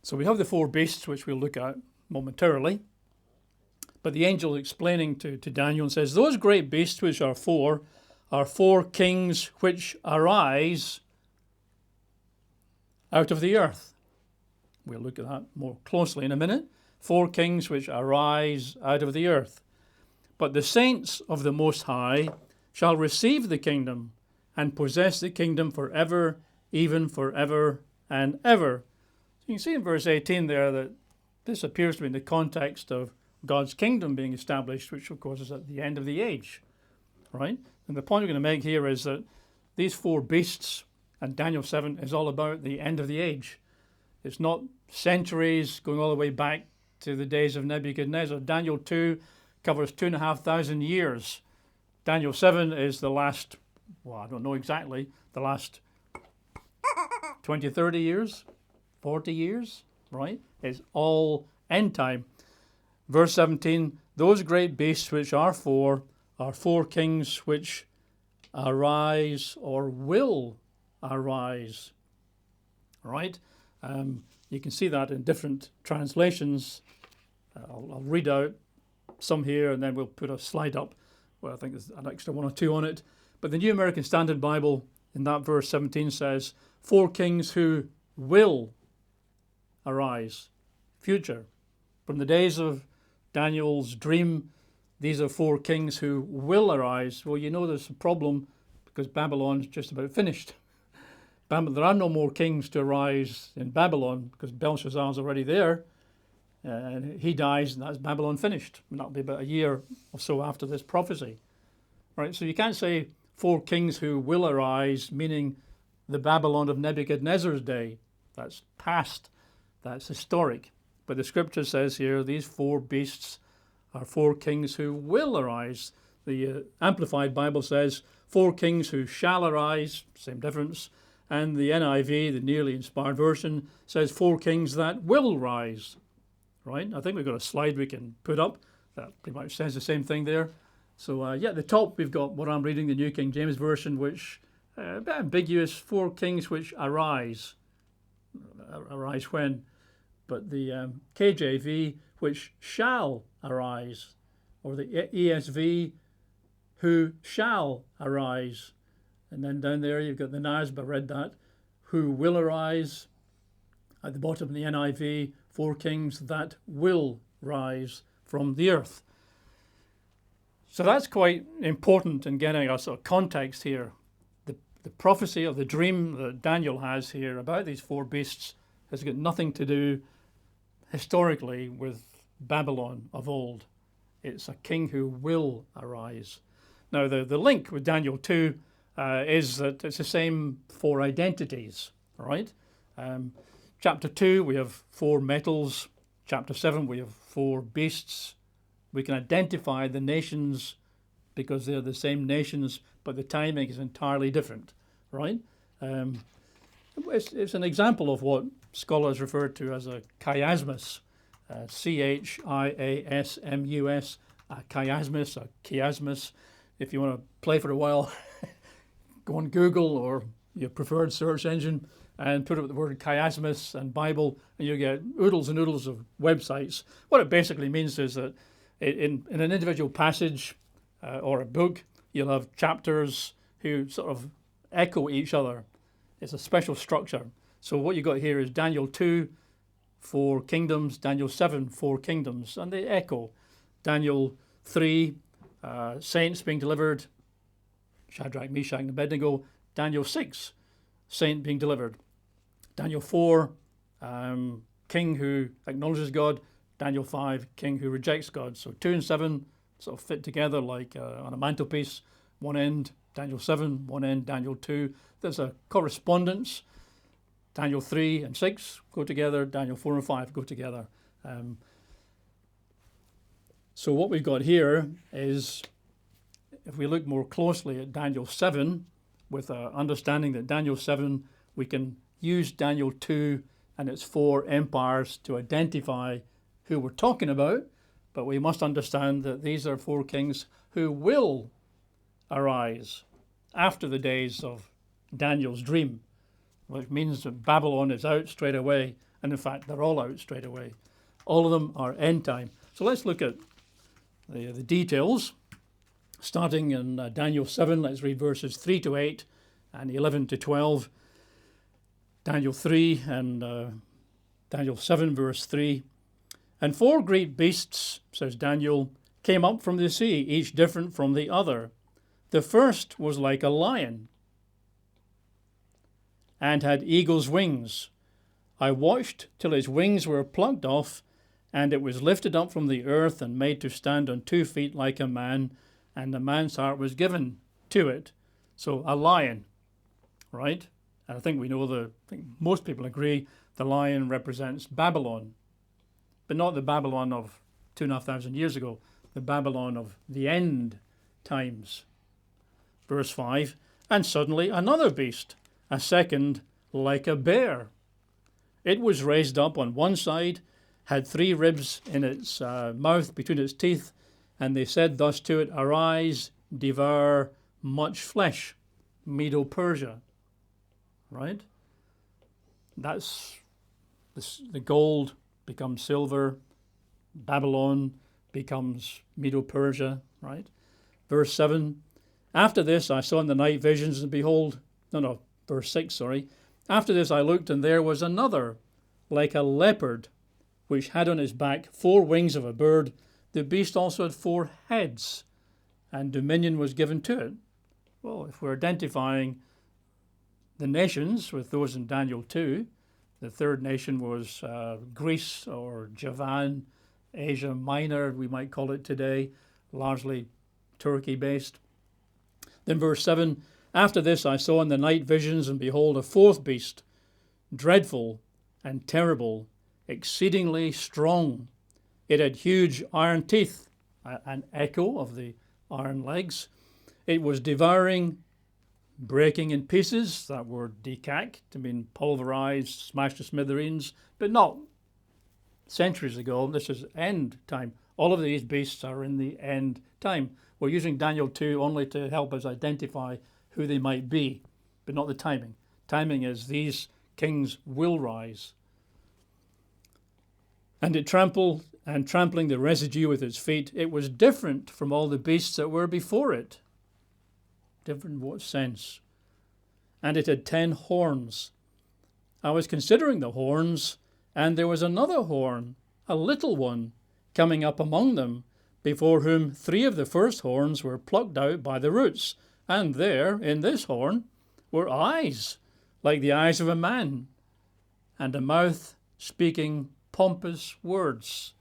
So we have the four beasts, which we'll look at momentarily. But the angel explaining to Daniel and says, those great beasts which are four kings which arise out of the earth. We'll look at that more closely in a minute. 4 kings which arise out of the earth. But the saints of the Most High shall receive the kingdom and possess the kingdom forever, even forever and ever. So you can see in verse 18 there that this appears to be in the context of God's kingdom being established, which of course is at the end of the age, right? And the point we're going to make here is that these 4 beasts and Daniel 7 is all about the end of the age. It's not centuries going all the way back to the days of Nebuchadnezzar. Daniel 2 covers 2,500 years. Daniel 7 is the last, well, I don't know exactly, the last 20, 30 years, 40 years, right? It's all end time. Verse 17, those great beasts which are 4 kings which arise or will arise, right? You can see that in different translations. I'll read out some here and then we'll put a slide up where I think there's an extra 1 or 2 on it. But the New American Standard Bible in that verse 17 says, 4 kings who will arise, future. From the days of Daniel's dream, these are 4 kings who will arise. Well, you know there's a problem because Babylon's just about finished. There are no more kings to arise in Babylon because Belshazzar's already there. And he dies, and that's Babylon finished. And that'll be about a year or so after this prophecy. Right? So you can't say 4 kings who will arise, meaning the Babylon of Nebuchadnezzar's day. That's past. That's historic. But the scripture says here these 4 beasts are 4 kings who will arise. The Amplified Bible says 4 kings who shall arise, same difference. And the NIV, the nearly inspired version, says 4 kings that will rise. Right? I think we've got a slide we can put up that pretty much says the same thing there. So yeah, at the top we've got what I'm reading, the New King James Version, which a bit ambiguous, 4 kings which arise. Arise when? But the KJV, which shall arise, or the ESV, who shall arise. And then down there you've got the NASB, I read that, who will arise. At the bottom of the NIV, 4 kings that will rise from the earth. So that's quite important in getting a sort of context here. The prophecy of the dream that Daniel has here about these 4 beasts has got nothing to do historically with Babylon of old. It's a king who will arise. Now the link with Daniel 2 is that it's the same 4 identities, right? Chapter 2 we have 4 metals. Chapter 7 we have 4 beasts. We can identify the nations because they're the same nations, but the timing is entirely different, right? It's an example of what scholars refer to as a chiasmus, CHIASMUS, a chiasmus, a chiasmus. If you want to play for a while, go on Google or your preferred search engine and put up the word chiasmus and Bible, and you get oodles and oodles of websites. What it basically means is that in an individual passage or a book, you'll have chapters who sort of echo each other. It's a special structure. So what you got here is Daniel 2, 4 kingdoms, Daniel 7, 4 kingdoms, and they echo. Daniel 3, saints being delivered, Shadrach, Meshach, and Abednego. Daniel 6, saint being delivered. Daniel 4, king who acknowledges God. Daniel 5, king who rejects God. So 2 and 7 sort of fit together like on a mantelpiece. One end, Daniel 7, one end, Daniel 2. There's a correspondence. Daniel 3 and 6 go together. Daniel 4 and 5 go together. So what we've got here is, if we look more closely at Daniel 7, with understanding that Daniel 7, we can use Daniel 2 and its 4 empires to identify who we're talking about, but we must understand that these are 4 kings who will arise after the days of Daniel's dream, which means that Babylon is out straight away, and in fact they're all out straight away. All of them are end time. So let's look at the details. Starting in Daniel 7, let's read verses 3 to 8 and 11 to 12. Daniel 3 and Daniel 7, verse 3. And 4 great beasts, says Daniel, came up from the sea, each different from the other. The first was like a lion and had eagle's wings. I watched till its wings were plucked off, and it was lifted up from the earth and made to stand on 2 feet like a man, and a man's heart was given to it. So a lion, right? And I think we know I think most people agree the lion represents Babylon, but not the Babylon of 2,500 years ago, the Babylon of the end times. Verse 5, and suddenly another beast, a second like a bear. It was raised up on one side, had 3 ribs in its mouth between its teeth, and they said thus to it, arise, devour much flesh, MEDO-PERSIA. Right? That's the gold becomes silver, Babylon becomes MEDO-PERSIA, right? Verse 7, after this I saw in the night visions, and behold, verse 6, sorry. After this I looked, and there was another, like a leopard, which had on his back 4 wings of a bird. The beast also had 4 heads, and dominion was given to it. Well, if we're identifying the nations with those in Daniel 2, The third nation was Greece or Javan, Asia Minor, we might call it today, largely Turkey-based. Then verse 7, after this I saw in the night visions, and behold, a fourth beast, dreadful and terrible, exceedingly strong. It had huge iron teeth, an echo of the iron legs. It was devouring, breaking in pieces, that word decac, to mean pulverized, smashed to smithereens, but not centuries ago. This is end time. All of these beasts are in the end time. We're using Daniel 2 only to help us identify who they might be, but not the timing. Timing is these kings will rise. And it trampled, and trampling the residue with its feet, it was different from all the beasts that were before it. Different in what sense? And it had 10 horns. I was considering the horns, and there was another horn, a little one, coming up among them, before whom 3 of the first horns were plucked out by the roots. And there, in this horn, were eyes, like the eyes of a man, and a mouth speaking pompous words.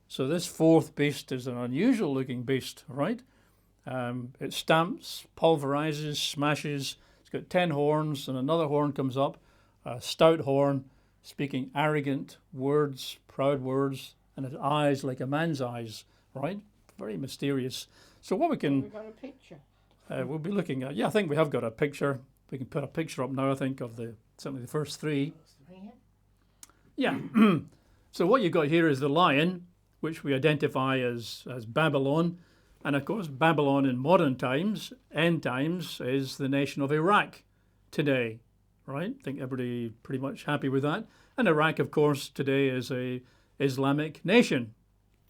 So this fourth beast is an unusual looking beast, right? It stamps, pulverizes, smashes. It's got 10 horns, and another horn comes up, a stout horn, speaking arrogant words, proud words, and its eyes like a man's eyes, right? Very mysterious. So what we can... We've got a picture. We'll be looking at... Yeah, I think we have got a picture. We can put a picture up now, I think, of certainly the first 3. Yeah. So what you've got here is the lion, which we identify as Babylon. And of course, Babylon in modern times, end times, is the nation of Iraq today, right? I think everybody pretty much happy with that. And Iraq, of course, today is a Islamic nation.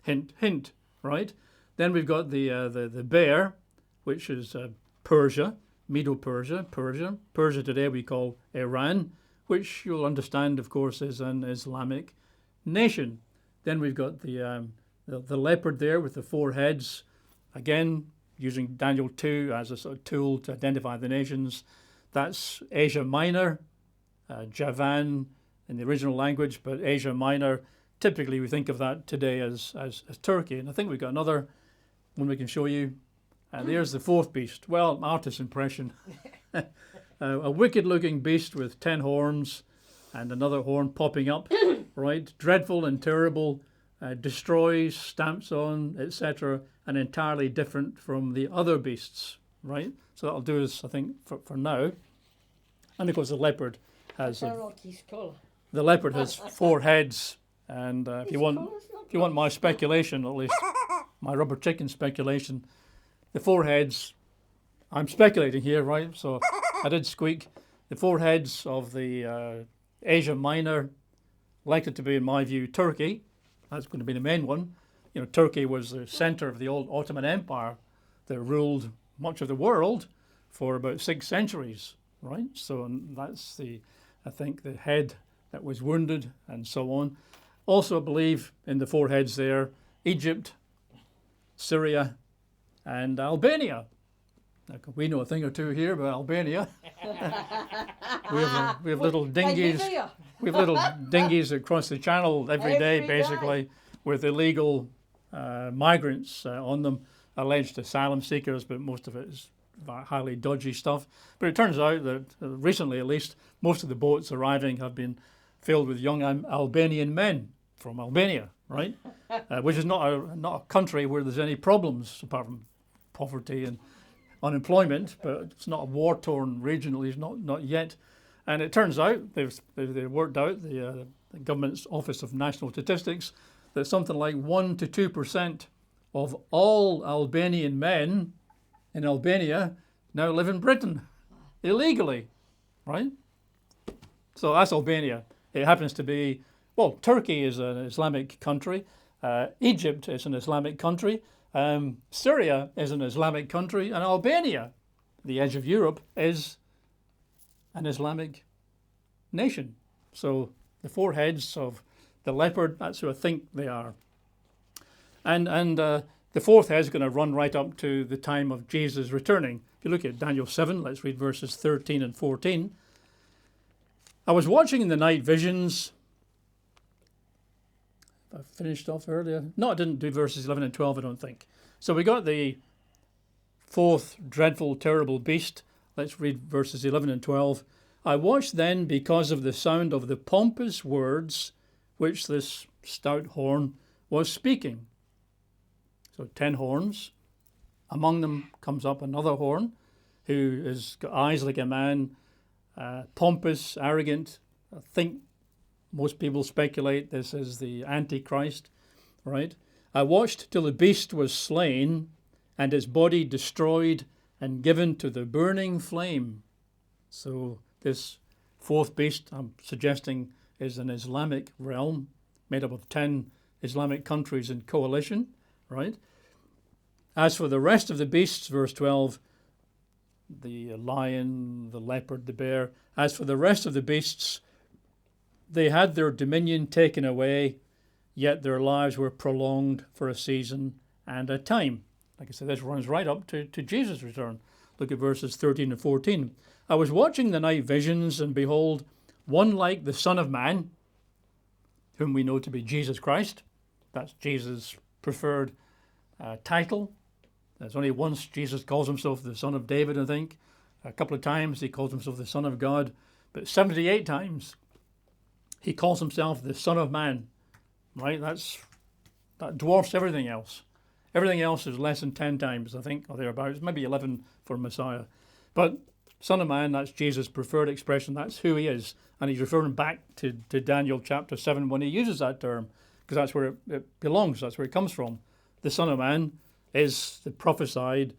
Hint, hint, right? Then we've got the bear, which is Persia, MEDO-PERSIA, Persia. Persia today we call Iran, which you'll understand, of course, is an Islamic nation. Then we've got the leopard there with the 4 heads. Again, using Daniel 2 as a sort of tool to identify the nations. That's Asia Minor, Javan in the original language, but Asia Minor, typically we think of that today as Turkey. And I think we've got another one we can show you. There's the fourth beast. Well, artist's impression. A wicked-looking beast with 10 horns and another horn popping up, right? Dreadful and terrible, destroys, stamps on, etc., and entirely different from the other beasts, right? So that'll do us, I think, for now. And of course, the leopard has the leopard has 4 heads, and if you want my speculation, at least my rubber chicken speculation, the 4 heads. I'm speculating here, right? So I did squeak. The 4 heads of the Asia Minor, likely to be, in my view, Turkey. That's going to be the main one. You know, Turkey was the center of the old Ottoman Empire that ruled much of the world for about 6 centuries, right? So that's I think, the head that was wounded and so on. Also, I believe in the 4 heads there, Egypt, Syria, and Albania. Now, we know a thing or two here about Albania. we have little dinghies. We have little dinghies across the channel every day, basically, with illegal migrants on them, alleged asylum seekers, but most of it is highly dodgy stuff. But it turns out that recently, at least, most of the boats arriving have been filled with young Albanian men from Albania, right? Which is not a country where there's any problems apart from poverty and unemployment, but it's not a war-torn region, at least not yet. And it turns out they've worked out, the government's Office of National Statistics, that something like 1 to 2% of all Albanian men in Albania now live in Britain illegally, right? So that's Albania. It happens to be, well, Turkey is an Islamic country. Egypt is an Islamic country. Syria is an Islamic country. And Albania, the edge of Europe, is an Islamic nation. So the 4 heads of the leopard, that's who I think they are. And the 4th head is going to run right up to the time of Jesus returning. If you look at Daniel 7, let's read verses 13 and 14. I was watching in the night visions. I finished off earlier. No, I didn't do verses 11 and 12, I don't think. So we got the fourth dreadful, terrible beast. Let's read verses 11 and 12. I watched then because of the sound of the pompous words which this stout horn was speaking. So 10 horns. Among them comes up another horn who has got eyes like a man, pompous, arrogant. I think most people speculate this is the Antichrist, right? I watched till the beast was slain and his body destroyed and given to the burning flame. So this fourth beast, I'm suggesting, is an Islamic realm made up of 10 Islamic countries in coalition, right? As for the rest of the beasts, verse 12, the lion, the leopard, the bear, as for the rest of the beasts, they had their dominion taken away, yet their lives were prolonged for a season and a time. Like I said, this runs right up to Jesus' return. Look at verses 13 and 14. I was watching the night visions, and behold, one like the Son of Man, whom we know to be Jesus Christ. That's Jesus' preferred title. There's only once Jesus calls himself the Son of David, I think. A couple of times he calls himself the Son of God. But 78 times he calls himself the Son of Man. Right? That dwarfs everything else. Everything else is less than 10 times, I think, or thereabouts. Maybe 11 for Messiah. But Son of Man, that's Jesus' preferred expression. That's who he is. And he's referring back to Daniel chapter 7 when he uses that term, because that's where it belongs. That's where it comes from. The Son of Man is the prophesied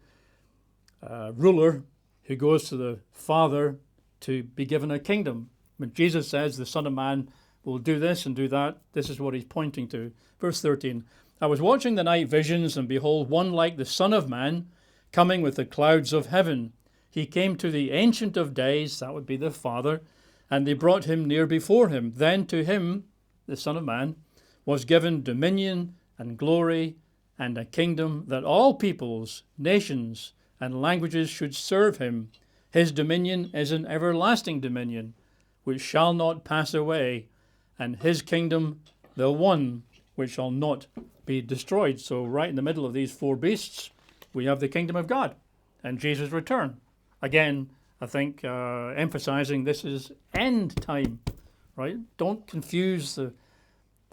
ruler who goes to the Father to be given a kingdom. When Jesus says the Son of Man will do this and do that, this is what he's pointing to. Verse 13, I was watching the night visions, and behold, one like the Son of Man coming with the clouds of heaven. He came to the Ancient of Days, that would be the Father, and they brought him near before him. Then to him, the Son of Man, was given dominion and glory and a kingdom, that all peoples, nations, and languages should serve him. His dominion is an everlasting dominion, which shall not pass away, and his kingdom the one which shall not be destroyed. So right in the middle of these four beasts, we have the kingdom of God and Jesus' return. Again, I think emphasizing this is end time, right? Don't confuse the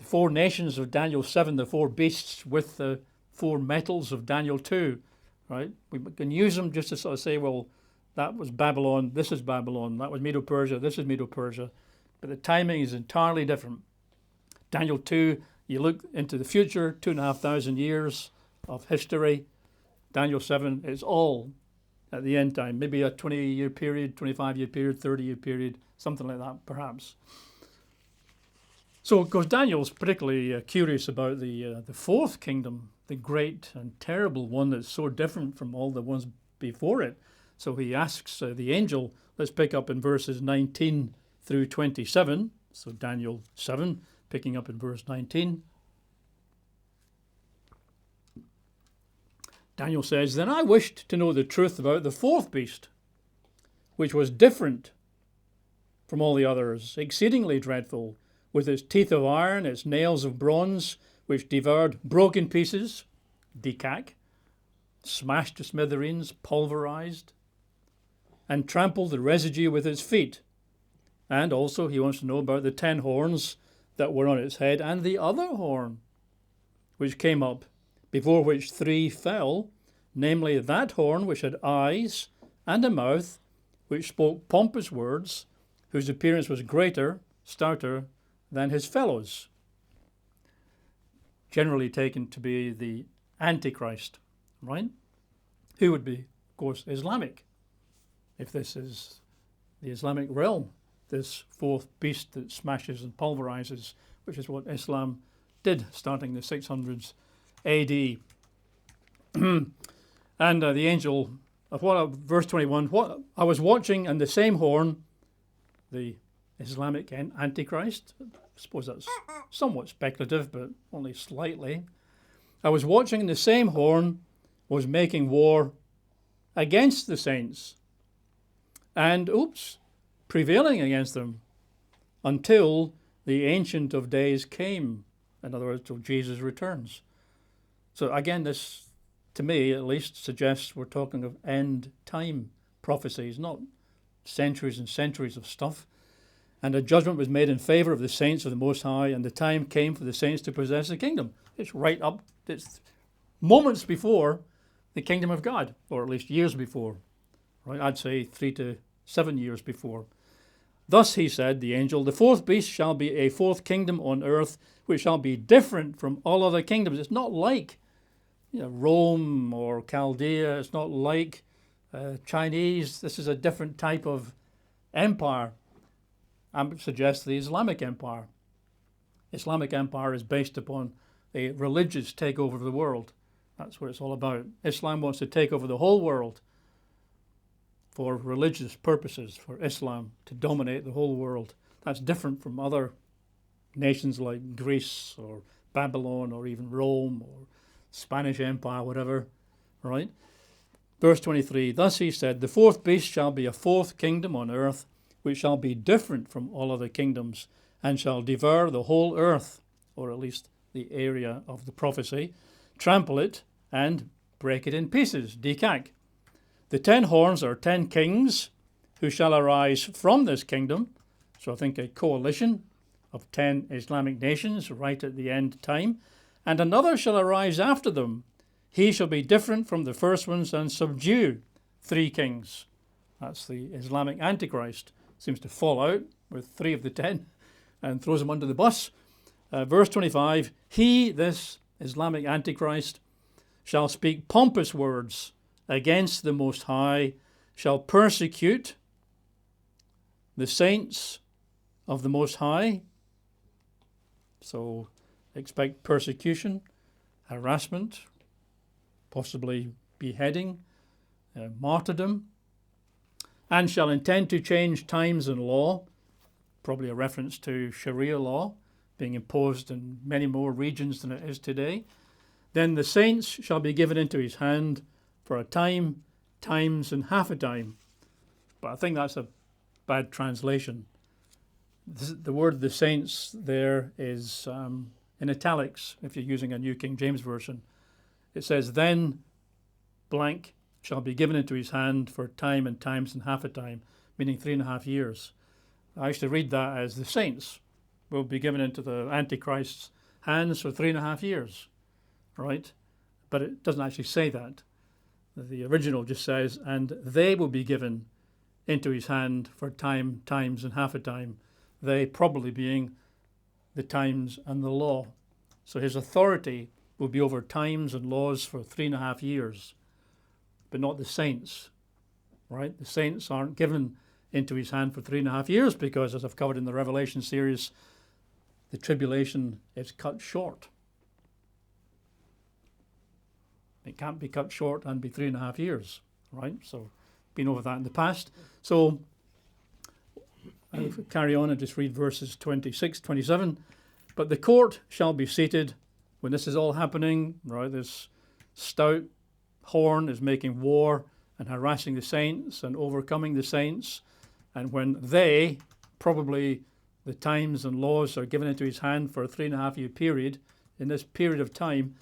four nations of Daniel 7, the four beasts, with the four metals of Daniel 2, right? We can use them just to sort of say, well, that was Babylon, this is Babylon, that was MEDO-PERSIA, this is MEDO-PERSIA. But the timing is entirely different. Daniel 2, you look into the future, 2,500 years of history. Daniel 7 is all at the end time, maybe a 20-year period, 25-year period, 30-year period, something like that, perhaps. So, of course, Daniel's particularly curious about the fourth kingdom, the great and terrible one that's so different from all the ones before it. So he asks the angel, let's pick up in verses 19 through 27. So Daniel 7, picking up in verse 19. Daniel says, Then I wished to know the truth about the fourth beast, which was different from all the others, exceedingly dreadful, with its teeth of iron, its nails of bronze, which devoured, broke in pieces, decac, smashed to smithereens, pulverized, and trampled the residue with its feet. And also he wants to know about the 10 horns that were on its head, and the other horn, which came up, before which 3 fell, namely that horn which had eyes and a mouth, which spoke pompous words, whose appearance was greater, stouter than his fellows. Generally taken to be the Antichrist, right? Who would be, of course, Islamic, if this is the Islamic realm, this fourth beast that smashes and pulverizes, which is what Islam did starting the 600s AD. And the angel, verse 21, what I was watching, and the same horn, the Islamic Antichrist, I suppose that's somewhat speculative, but only slightly. I was watching, and the same horn was making war against the saints, and, prevailing against them. until the Ancient of Days came. In other words, till Jesus returns. So again, this, to me at least, suggests we're talking of end time prophecies, not centuries and centuries of stuff. And a judgment was made in favour of the saints of the Most High, and the time came for the saints to possess the kingdom. It's right up, it's moments before the kingdom of God, or at least years before. Right? I'd say 3 to 7 years before. Thus he said, the angel, the fourth beast shall be a fourth kingdom on earth, which shall be different from all other kingdoms. It's not like Rome or Chaldea. It's not like Chinese. This is a different type of empire. I would suggest the Islamic empire. Islamic empire is based upon a religious takeover of the world. That's what it's all about. Islam wants to take over the whole world for religious purposes, for Islam to dominate the whole world. That's different from other nations like Greece or Babylon or even Rome or Spanish Empire, whatever, right? Verse 23, thus he said, the fourth beast shall be a fourth kingdom on earth, which shall be different from all other kingdoms, and shall devour the whole earth, or at least the area of the prophecy, trample it, and break it in pieces, decag. The 10 horns are 10 kings who shall arise from this kingdom. So I think a coalition of 10 Islamic nations right at the end time. And another shall arise after them. He shall be different from the first ones and subdue 3 kings. That's the Islamic Antichrist. Seems to fall out with 3 of the 10 and throws them under the bus. Verse 25, he, this Islamic Antichrist, shall speak pompous words against the Most High, shall persecute the saints of the Most High. So expect persecution, harassment, possibly beheading, martyrdom, and shall intend to change times and law, probably a reference to Sharia law being imposed in many more regions than it is today. Then the saints shall be given into his hand for a time, times, and half a time. But I think that's a bad translation. The word the saints there is in italics, if you're using a New King James Version. It says, then blank shall be given into his hand for time and times and half a time, meaning 3.5 years. I used to read that as the saints will be given into the Antichrist's hands for 3.5 years, right? But it doesn't actually say that. The original just says, and they will be given into his hand for time, times, and half a time. They probably being the times and the law. So his authority will be over times and laws for 3.5 years, but not the saints, right? The saints aren't given into his hand for 3.5 years because, as I've covered in the Revelation series, the tribulation is cut short. It can't be cut short and be 3.5 years, right? So, been over that in the past. So, I'll carry on and just read verses 26, 27. But the court shall be seated when this is all happening, right? This stout horn is making war and harassing the saints and overcoming the saints. And when they, probably the times and laws, are given into his hand for a 3.5 year period, in this period of time,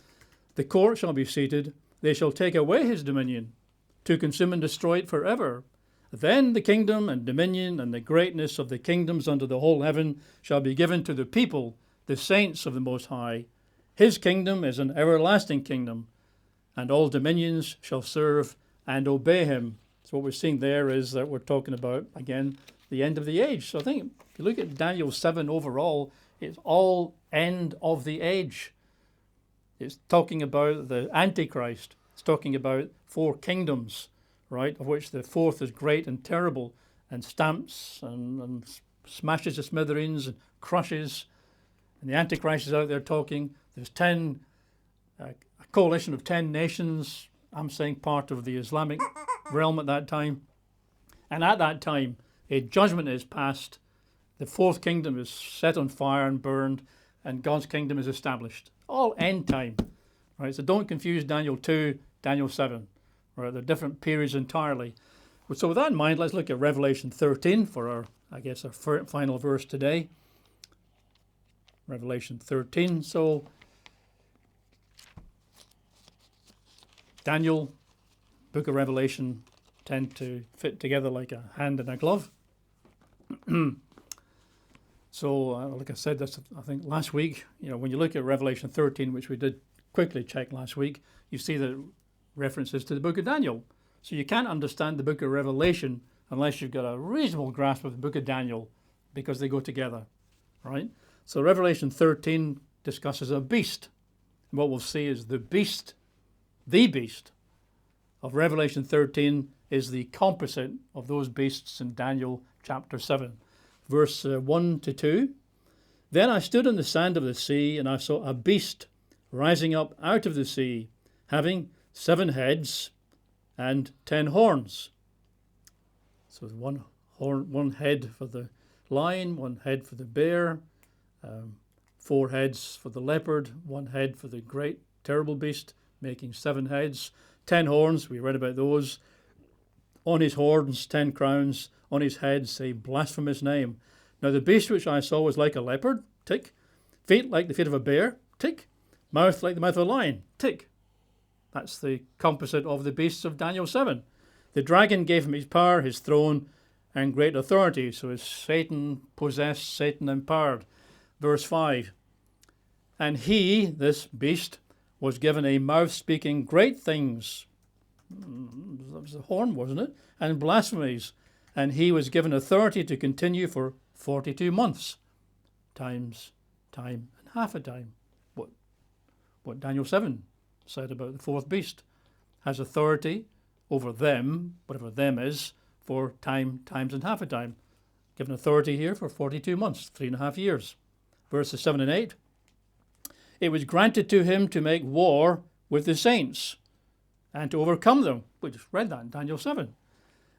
the court shall be seated, they shall take away his dominion, to consume and destroy it forever. Then the kingdom and dominion and the greatness of the kingdoms under the whole heaven shall be given to the people, the saints of the Most High. His kingdom is an everlasting kingdom, and all dominions shall serve and obey him. So what we're seeing there is that we're talking about, again, the end of the age. So I think if you look at Daniel 7 overall, it's all end of the age. It's talking about the Antichrist. It's talking about 4 kingdoms, right, of which the 4th is great and terrible and stamps and smashes to smithereens and crushes. And the Antichrist is out there talking. There's a coalition of 10 nations, I'm saying part of the Islamic realm at that time. And at that time, a judgment is passed. The 4th kingdom is set on fire and burned, and God's kingdom is established. All end time, right? So don't confuse Daniel 2, Daniel 7, right? They're different periods entirely. So with that in mind, let's look at Revelation 13 for our I guess, our final verse today, Revelation 13. So, Daniel, book of Revelation tend to fit together like a hand in a glove. So, like I said, that's I think last week, when you look at Revelation 13, which we did quickly check last week, you see that references to the book of Daniel. So you can't understand the book of Revelation unless you've got a reasonable grasp of the book of Daniel, because they go together, right? So Revelation 13 discusses a beast. And what we'll see is the beast of Revelation 13 is the composite of those beasts in Daniel chapter 7. Verse 1 to 2. Then I stood on the sand of the sea, and I saw a beast rising up out of the sea, having 7 heads and 10 horns. So one head for the lion, 1 head for the bear, 4 heads for the leopard, 1 head for the great terrible beast, making 7 heads, 10 horns, we read about those. On his horns 10 crowns, on his heads a blasphemous name. Now the beast which I saw was like a leopard, tick. Feet like the feet of a bear, tick. Mouth like the mouth of a lion, tick. That's the composite of the beasts of Daniel 7. The dragon gave him his power, his throne, and great authority. So is Satan possessed, Satan empowered. Verse 5. And he, this beast, was given a mouth speaking great things. That was the horn, wasn't it? And blasphemies. And he was given authority to continue for 42 months. Times, time, and half a time. What Daniel 7 said about the 4th beast. Has authority over them, whatever them is, for time, times, and half a time. Given authority here for 42 months, 3.5 years. Verses 7 and 8. It was granted to him to make war with the saints and to overcome them. We just read that in Daniel 7.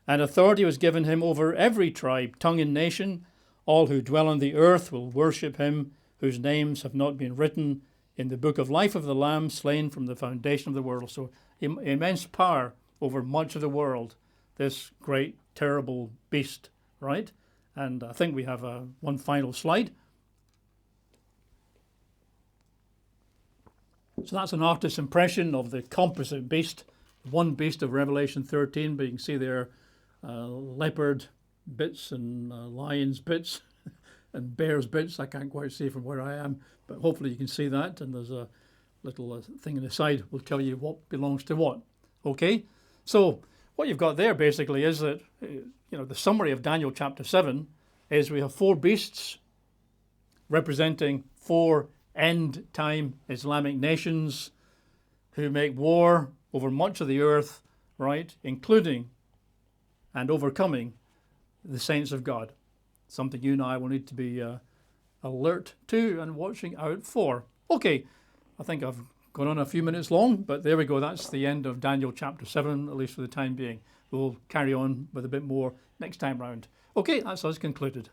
And authority was given him over every tribe, tongue, and nation. All who dwell on the earth will worship him, whose names have not been written in the book of life of the Lamb, slain from the foundation of the world. So immense power over much of the world, this great, terrible beast, right? And I think we have one final slide. So that's an artist's impression of the composite beast, one beast of Revelation 13, but you can see there leopard bits and lion's bits and bear's bits. I can't quite see from where I am, but hopefully you can see that. And there's a little thing on the side will tell you what belongs to what. Okay, so what you've got there basically is that, the summary of Daniel chapter 7 is we have 4 beasts representing 4 end-time Islamic nations who make war over much of the earth, right, including and overcoming the saints of God. Something you and I will need to be alert to and watching out for. Okay, I think I've gone on a few minutes long, but there we go. That's the end of Daniel chapter 7, at least for the time being. We'll carry on with a bit more next time round. Okay, that's us concluded.